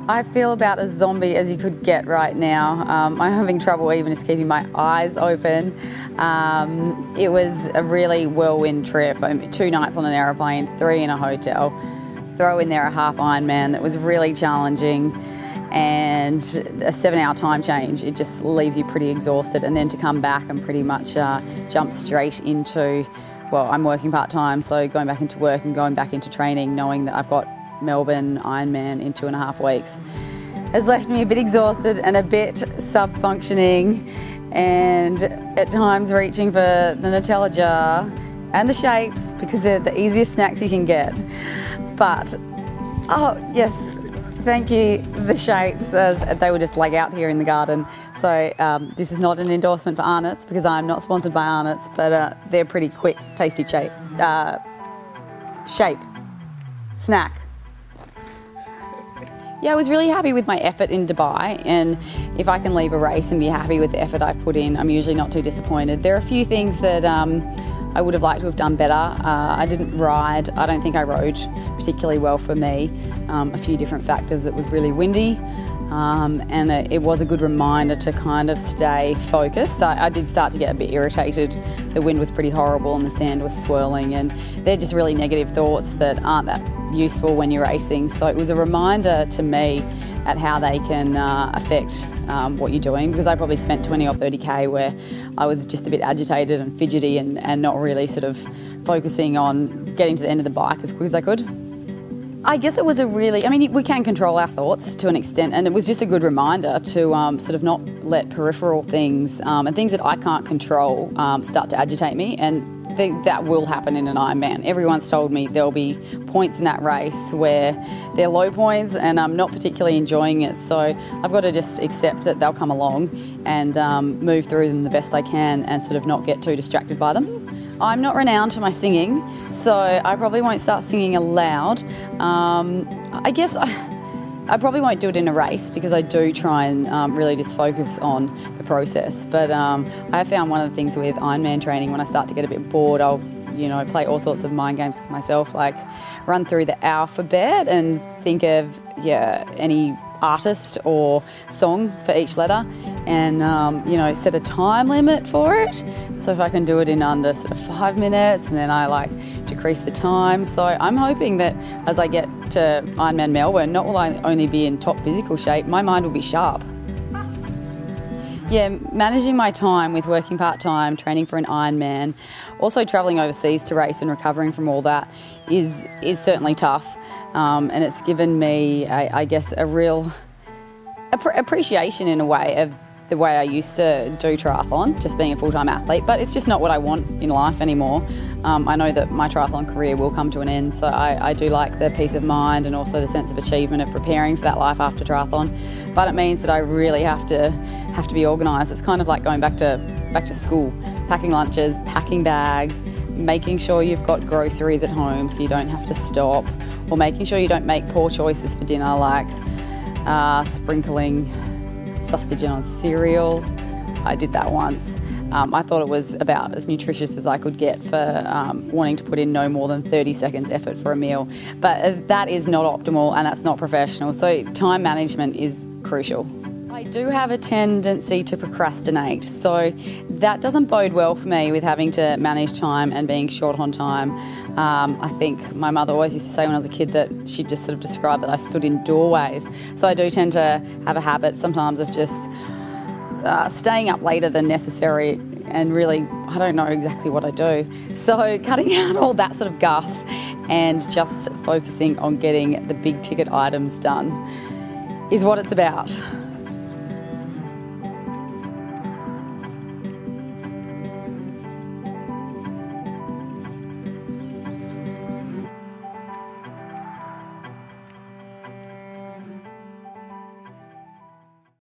I feel about as zombie as you could get right now. I'm having trouble even just keeping my eyes open. It was a really whirlwind trip. 2 nights on an aeroplane, 3 in a hotel. Throw in there a half Ironman that was really challenging, and a 7-hour time change. It just leaves you pretty exhausted, and then to come back and pretty much jump straight into, well, I'm working part-time, so going back into work and going back into training, knowing that I've got Melbourne Ironman in 2.5 weeks, has left me a bit exhausted and a bit sub-functioning, and at times reaching for the Nutella jar and the shapes because they're the easiest snacks you can get. But, oh yes, thank you, the shapes, as they were just like out here in the garden. So this is not an endorsement for Arnott's because I'm not sponsored by Arnott's, but they're pretty quick, tasty shape snack. Yeah, I was really happy with my effort in Dubai, and if I can leave a race and be happy with the effort I've put in, I'm usually not too disappointed. There are a few things that I would have liked to have done better. I didn't ride. I don't think I rode particularly well for me. A few different factors. It was really windy, and it was a good reminder to kind of stay focused. I did start to get a bit irritated. The wind was pretty horrible and the sand was swirling, and they're just really negative thoughts that aren't that useful when you're racing. So it was a reminder to me at how they can affect what you're doing, because I probably spent 20 or 30k where I was just a bit agitated and fidgety and not really sort of focusing on getting to the end of the bike as quick as I could. I guess it was we can control our thoughts to an extent, and it was just a good reminder to sort of not let peripheral things and things that I can't control start to agitate me, and that will happen in an Ironman. Everyone's told me there'll be points in that race where they're low points and I'm not particularly enjoying it, so I've got to just accept that they'll come along and move through them the best I can and sort of not get too distracted by them. I'm not renowned for my singing, so I probably won't start singing aloud. I guess I probably won't do it in a race because I do try and really just focus on the process. But I have found one of the things with Ironman training, when I start to get a bit bored, I'll play all sorts of mind games with myself, like run through the alphabet and think of any artist or song for each letter, and set a time limit for it. So if I can do it in under sort of 5 minutes, and then I decrease the time. So I'm hoping that as I get to Ironman Melbourne, not will I only be in top physical shape, my mind will be sharp. Yeah, managing my time with working part-time, training for an Ironman, also travelling overseas to race and recovering from all that is certainly tough. And it's given me, I guess, a real appreciation in a way of the way I used to do triathlon, just being a full-time athlete, but it's just not what I want in life anymore. I know that my triathlon career will come to an end, so I do like the peace of mind and also the sense of achievement of preparing for that life after triathlon. But it means that I really have to be organised. It's kind of like going back to school, packing lunches, packing bags, making sure you've got groceries at home so you don't have to stop, or making sure you don't make poor choices for dinner, like sprinkling sausage on cereal. I did that once. I thought it was about as nutritious as I could get for wanting to put in no more than 30 seconds effort for a meal. But that is not optimal and that's not professional. So time management is crucial. I do have a tendency to procrastinate, so that doesn't bode well for me with having to manage time and being short on time. I think my mother always used to say when I was a kid that she'd just sort of describe that I stood in doorways. So I do tend to have a habit sometimes of just staying up later than necessary, and really I don't know exactly what I do. So cutting out all that sort of guff and just focusing on getting the big ticket items done is what it's about.